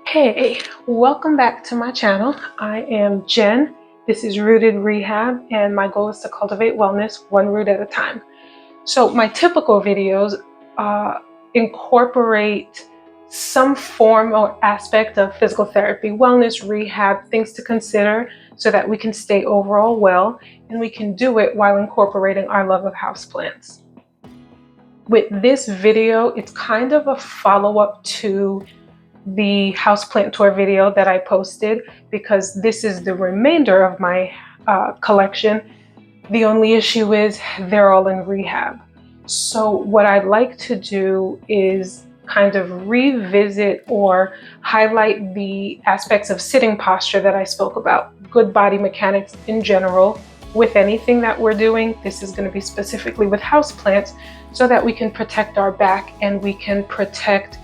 Hey, welcome back to my channel. I am Jen. This is Rooted Rehab, and my goal is to cultivate wellness one root at a time. So my typical videos incorporate some form or aspect of physical therapy, wellness, rehab, things to consider so that we can stay overall well, and we can do it while incorporating our love of houseplants. With this video, it's kind of a follow-up to the houseplant tour video that I posted, because this is the remainder of my collection. The only issue is they're all in rehab. So what I'd like to do is kind of revisit or highlight the aspects of sitting posture that I spoke about, good body mechanics in general with anything that we're doing. This is going to be specifically with houseplants so that we can protect our back and we can protect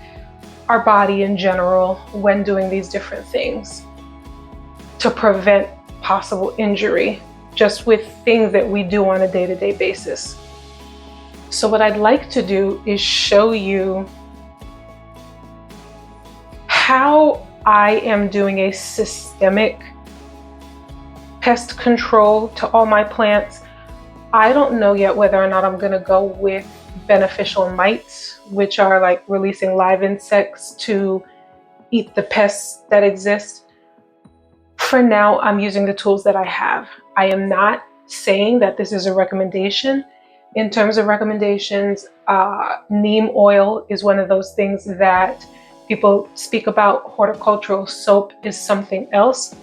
our body in general when doing these different things to prevent possible injury just with things that we do on a day-to-day basis. So what I'd like to do is show you how I am doing a systemic pest control to all my plants. I don't know yet whether or not I'm going to go with beneficial mites, which are like releasing live insects to eat the pests that exist. For now, I'm using the tools that I have. I am not saying that this is a recommendation. In terms of recommendations, neem oil is one of those things that people speak about. Horticultural soap is something else.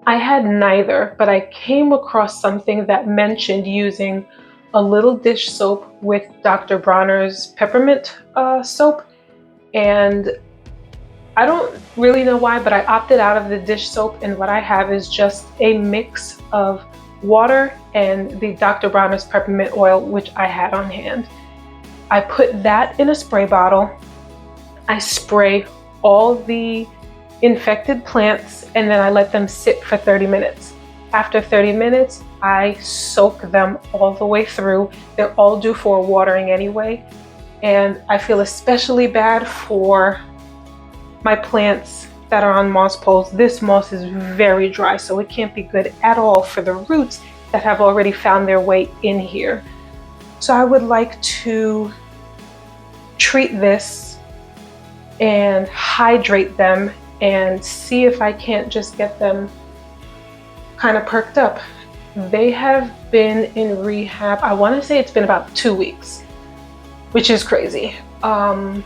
I had neither, but I came across something that mentioned using a little dish soap with Dr. Bronner's peppermint soap, and I don't really know why, but I opted out of the dish soap, and what I have is just a mix of water and the Dr. Bronner's peppermint oil, which I had on hand. I put that in a spray bottle. I spray all the infected plants, and then I let them sit for 30 minutes. After 30 minutes, I soak them all the way through. They're all due for watering anyway. And I feel especially bad for my plants that are on moss poles. This moss is very dry, so it can't be good at all for the roots that have already found their way in here. So I would like to treat this and hydrate them and see if I can't just get them kind of perked up. They have been in rehab, I want to say it's been about 2 weeks, which is crazy. From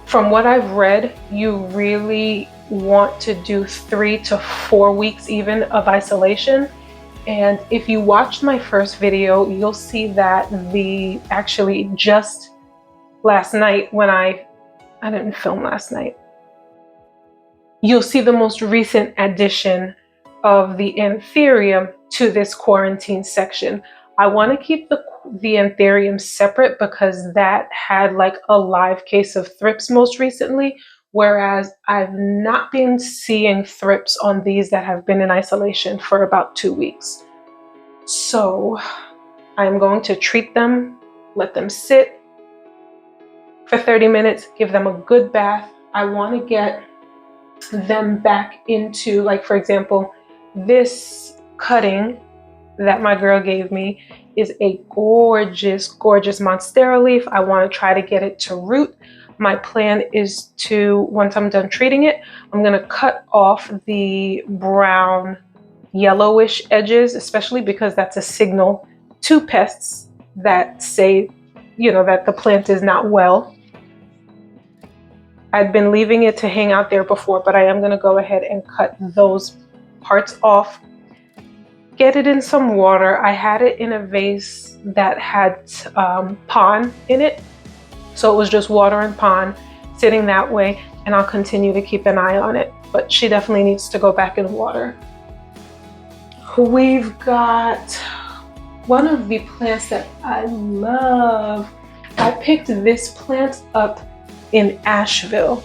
what I've read, you really want to do 3 to 4 weeks even of isolation. And if you watched my first video, you'll see that actually just last night, when I didn't film last night, you'll see the most recent addition of the anthurium to this quarantine section. I want to keep the anthurium separate because that had like a live case of thrips most recently, whereas I've not been seeing thrips on these that have been in isolation for about 2 weeks. So I'm going to treat them, let them sit for 30 minutes, give them a good bath. I want to get them back into, like, for example, this cutting that my girl gave me is a gorgeous, gorgeous monstera leaf. I want to try to get it to root. My plan is to, once I'm done treating it, I'm going to cut off the brown, yellowish edges, especially because that's a signal to pests that say, that the plant is not well. I'd been leaving it to hang out there before, but I am going to go ahead and cut those parts off. Get it in some water. I had it in a vase that had pond in it, so it was just water and pond sitting that way, and I'll continue to keep an eye on it, but she definitely needs to go back in water. We've got one of the plants that I love. I picked this plant up in Asheville,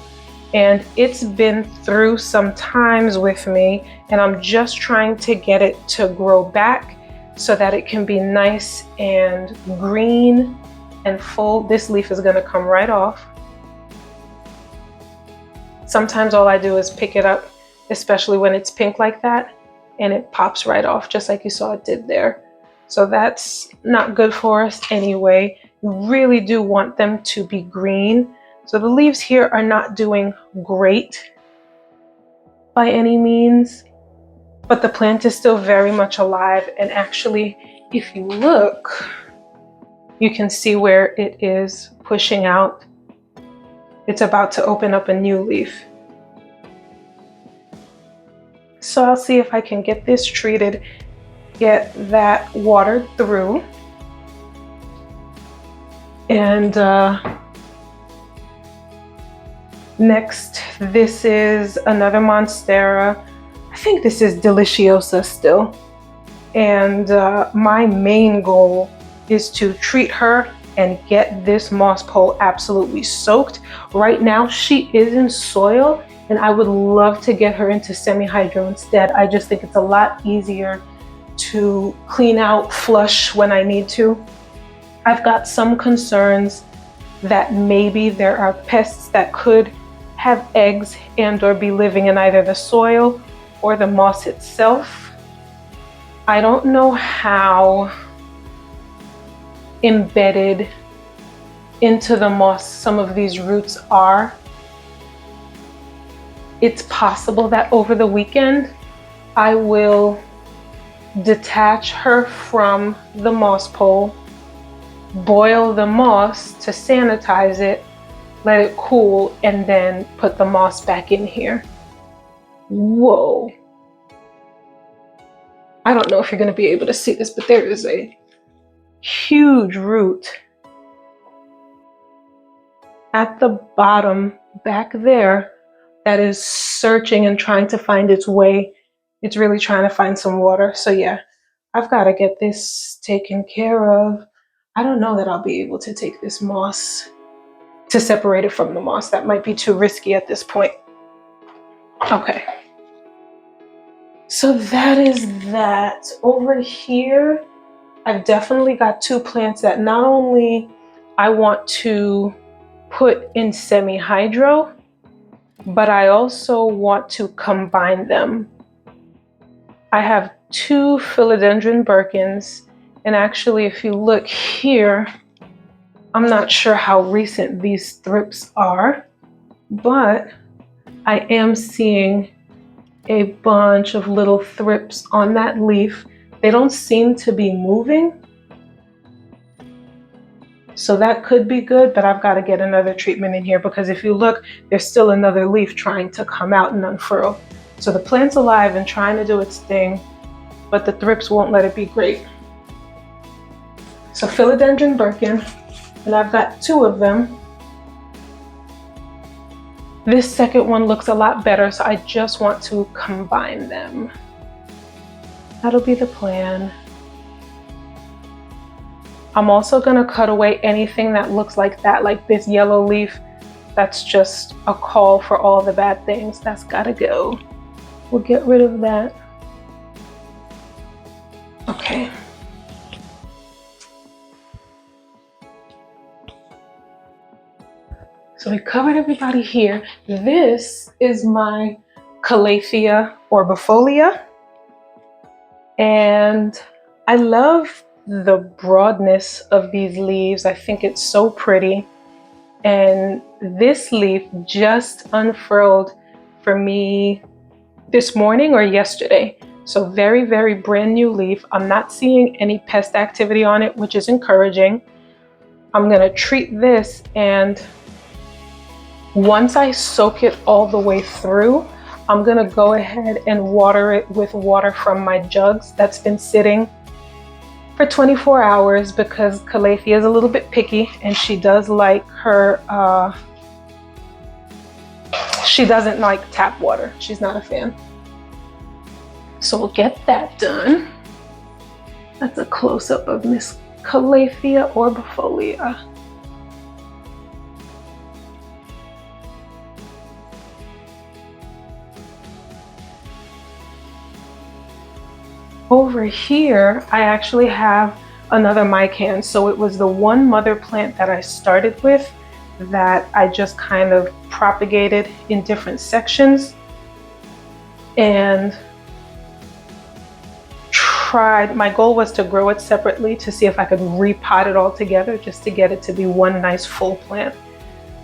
and it's been through some times with me, and I'm just trying to get it to grow back so that it can be nice and green and full. This leaf is going to come right off. Sometimes all I do is pick it up, especially when it's pink like that, and it pops right off, just like you saw it did there. So that's not good for us anyway. You really do want them to be green. So the leaves here are not doing great by any means, but the plant is still very much alive. And actually, if you look, you can see where it is pushing out. It's about to open up a new leaf. So I'll see if I can get this treated, get that watered through. And next, this is another Monstera. I think this is Deliciosa still. And my main goal is to treat her and get this moss pole absolutely soaked. Right now, she is in soil, and I would love to get her into semi-hydro instead. I just think it's a lot easier to clean out, flush when I need to. I've got some concerns that maybe there are pests that could have eggs and or be living in either the soil or the moss itself. I don't know how embedded into the moss some of these roots are. It's possible that over the weekend I will detach her from the moss pole, boil the moss to sanitize it, let it cool, and then put the moss back in here. Whoa. I don't know if you're going to be able to see this, but there is a huge root at the bottom back there that is searching and trying to find its way. It's really trying to find some water. So yeah, I've got to get this taken care of. I don't know that I'll be able to take this moss to separate it from the moss. That might be too risky at this point. Okay. So that is that. Over here, I've definitely got two plants that not only I want to put in semi-hydro, but I also want to combine them. I have two philodendron Birkins, and actually if you look here, I'm not sure how recent these thrips are, but I am seeing a bunch of little thrips on that leaf. They don't seem to be moving, so that could be good, but I've got to get another treatment in here because if you look, there's still another leaf trying to come out and unfurl. So the plant's alive and trying to do its thing, but the thrips won't let it be great. So philodendron Birkin, and I've got two of them. This second one looks a lot better, so I just want to combine them. That'll be the plan. I'm also gonna cut away anything that looks like that, like this yellow leaf. That's just a call for all the bad things. That's gotta go. We'll get rid of that. Okay. So we covered everybody here. This is my Calathea orbifolia. And I love the broadness of these leaves. I think it's so pretty. And this leaf just unfurled for me this morning or yesterday. So very, very brand new leaf. I'm not seeing any pest activity on it, which is encouraging. I'm gonna treat this, and once I soak it all the way through, I'm gonna go ahead and water it with water from my jugs that's been sitting for 24 hours because Calathea is a little bit picky and she does like her, she doesn't like tap water. She's not a fan. So we'll get that done. That's a close-up of Miss Calathea orbifolia. Over here, I actually have another mican. So it was the one mother plant that I started with that I just kind of propagated in different sections and tried. My goal was to grow it separately to see if I could repot it all together just to get it to be one nice full plant.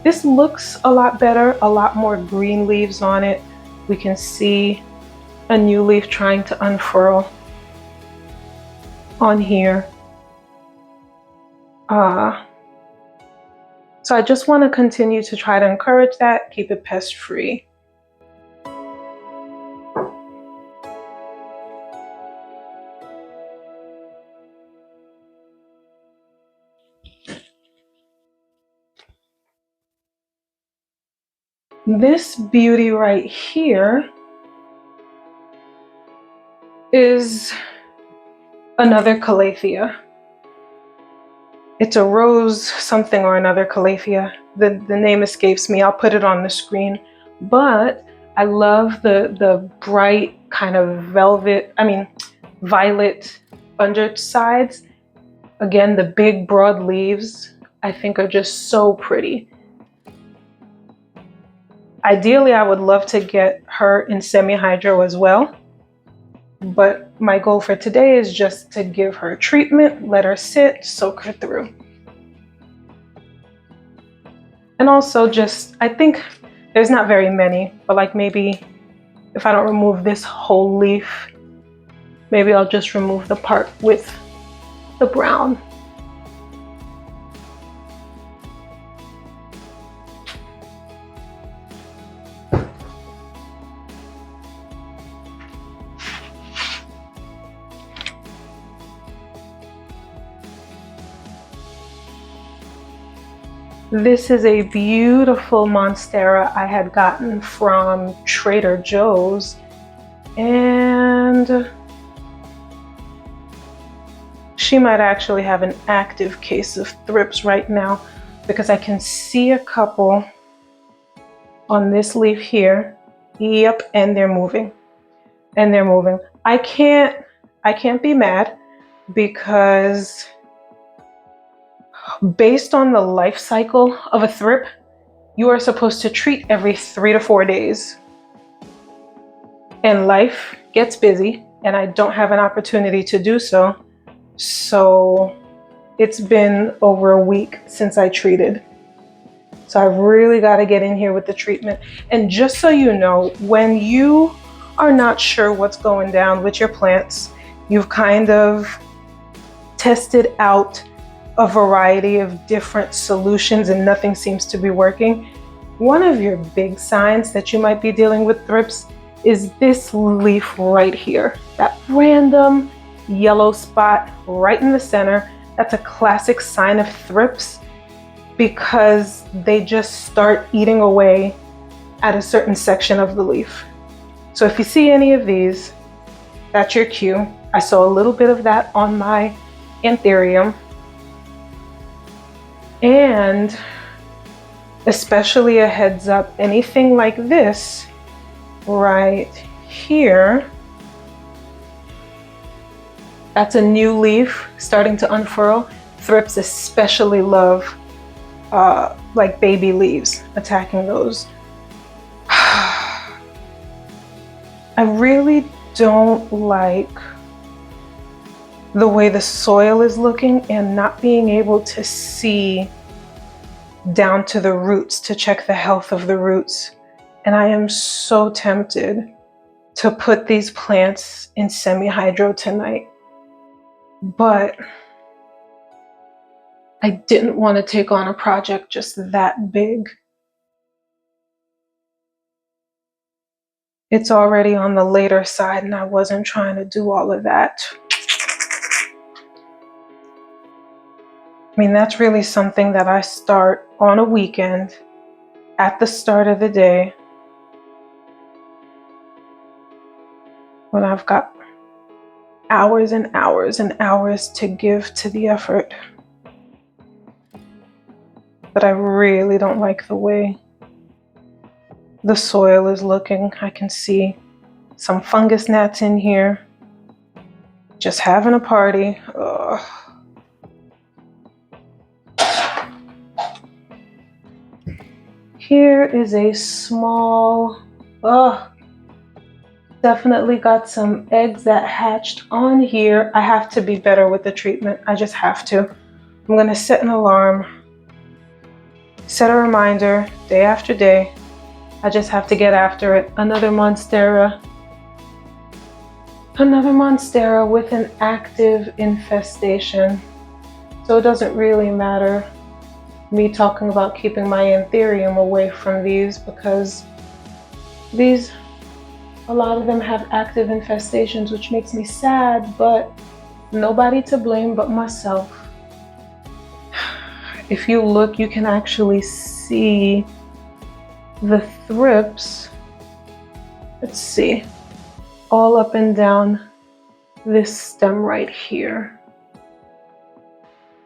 This looks a lot better, a lot more green leaves on it. We can see a new leaf trying to unfurl on here. So I just want to continue to try to encourage that, keep it pest free. This beauty right here is another calathea. It's a rose something or another calathea. The name escapes me. I'll put it on the screen. But I love the bright kind of violet undersides. Again, the big broad leaves I think are just so pretty. Ideally, I would love to get her in semi-hydro as well. But my goal for today is just to give her treatment, let her sit, soak her through. And also I think there's not very many, but like maybe if I don't remove this whole leaf, maybe I'll just remove the part with the brown. This is a beautiful monstera I had gotten from Trader Joe's, and she might actually have an active case of thrips right now because I can see a couple on this leaf here. Yep, and they're moving. And they're moving. I can't be mad because based on the life cycle of a thrip, you are supposed to treat every 3 to 4 days. And life gets busy and I don't have an opportunity to do so. So it's been over a week since I treated. So I've really got to get in here with the treatment. And just so you know, when you are not sure what's going down with your plants, you've kind of tested out a variety of different solutions and nothing seems to be working, one of your big signs that you might be dealing with thrips is this leaf right here. That random yellow spot right in the center. That's a classic sign of thrips because they just start eating away at a certain section of the leaf. So if you see any of these, that's your cue. I saw a little bit of that on my anthurium. And especially a heads up, anything like this right here, that's a new leaf starting to unfurl. Thrips especially love like baby leaves, attacking those. I really don't like the way the soil is looking and not being able to see down to the roots to check the health of the roots. And I am so tempted to put these plants in semi-hydro tonight, but I didn't want to take on a project just that big. It's already on the later side and I wasn't trying to do all of that. I mean, that's really something that I start on a weekend at the start of the day when I've got hours and hours and hours to give to the effort. But I really don't like the way the soil is looking. I can see some fungus gnats in here, just having a party. Ugh. Here is a small, definitely got some eggs that hatched on here. I have to be better with the treatment. I just have to. I'm gonna set an alarm, set a reminder day after day. I just have to get after it. Another monstera with an active infestation. So it doesn't really matter me talking about keeping my anthurium away from these, because a lot of them have active infestations, which makes me sad, but nobody to blame but myself. If you look, you can actually see the thrips, let's see, all up and down this stem right here.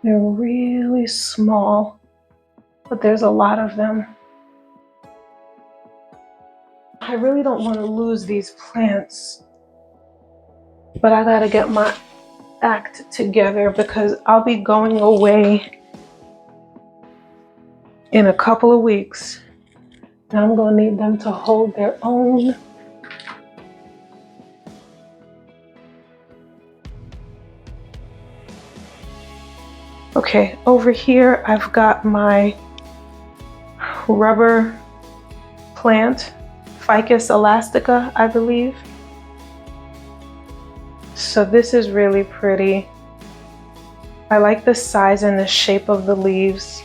They're really small, but there's a lot of them. I really don't want to lose these plants, but I gotta get my act together because I'll be going away in a couple of weeks. And I'm gonna need them to hold their own. Okay, over here I've got my rubber plant, Ficus elastica, I believe. So this is really pretty. I like the size and the shape of the leaves.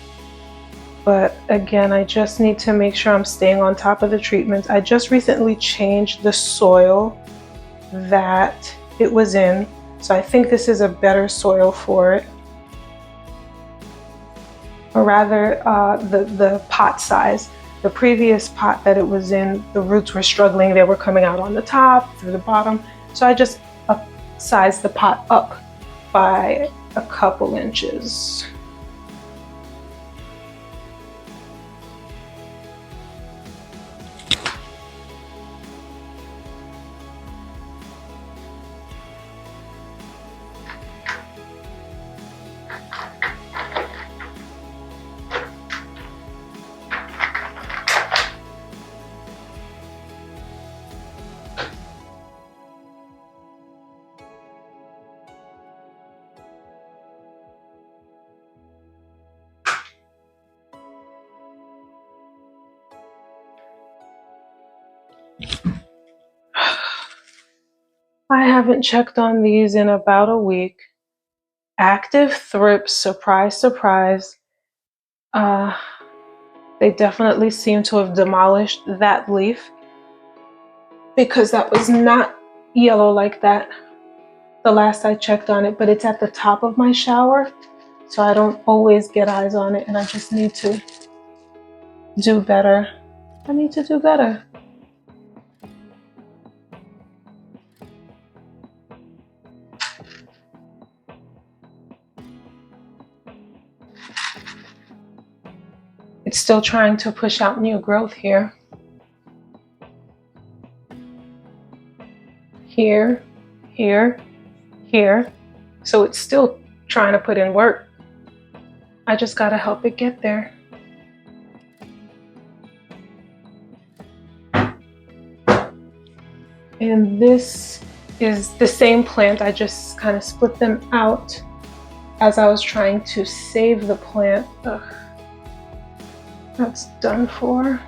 But again, I just need to make sure I'm staying on top of the treatments. I just recently changed the soil that it was in. So I think this is a better soil for it. Or rather, the pot size. The previous pot that it was in, the roots were struggling. They were coming out on the top, through the bottom. So I just sized the pot up by a couple inches. I haven't checked on these in about a week. Active thrips, surprise, surprise. They definitely seem to have demolished that leaf because that was not yellow like that the last I checked on it, but it's at the top of my shower, so I don't always get eyes on it, and I just need to do better. I need to do better. It's still trying to push out new growth here. Here, here, here. So it's still trying to put in work. I just gotta help it get there. And this is the same plant. I just kind of split them out as I was trying to save the plant. Ugh. That's done for.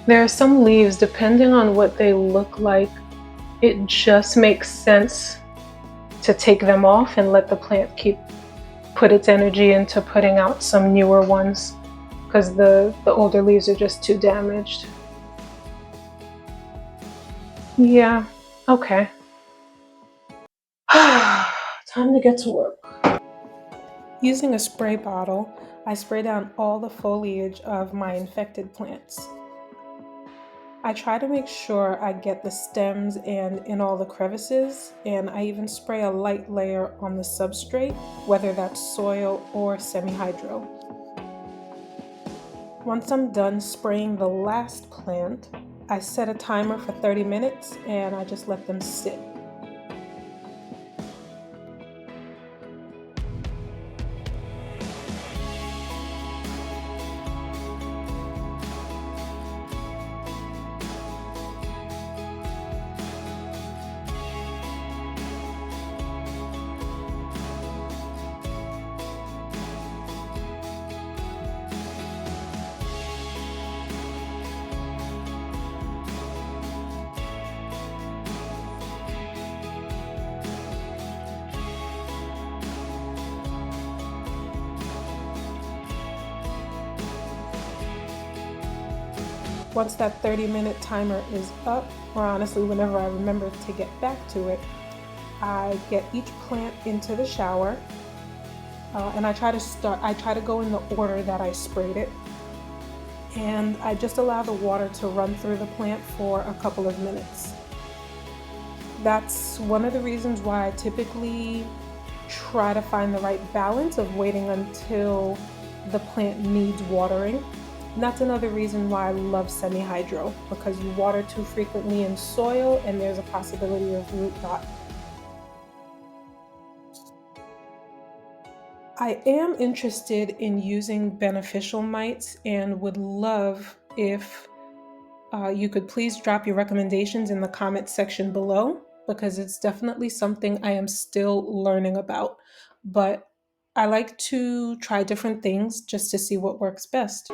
There are some leaves, depending on what they look like, it just makes sense to take them off and let the plant put its energy into putting out some newer ones, because the older leaves are just too damaged. Yeah, okay. Time to get to work. Using a spray bottle, I spray down all the foliage of my infected plants. I try to make sure I get the stems and in all the crevices, and I even spray a light layer on the substrate, whether that's soil or semi-hydro. Once I'm done spraying the last plant, I set a timer for 30 minutes and I just let them sit. once that 30-minute timer is up, or honestly whenever I remember to get back to it, I get each plant into the shower, and I try to go in the order that I sprayed it, and I just allow the water to run through the plant for a couple of minutes. That's one of the reasons why I typically try to find the right balance of waiting until the plant needs watering. And that's another reason why I love semi-hydro, because you water too frequently in soil and there's a possibility of root rot. I am interested in using beneficial mites and would love if you could please drop your recommendations in the comment section below, because it's definitely something I am still learning about. But I like to try different things just to see what works best.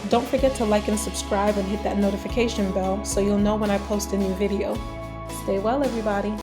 Don't forget to like and subscribe and hit that notification bell so you'll know when I post a new video. Stay well, everybody.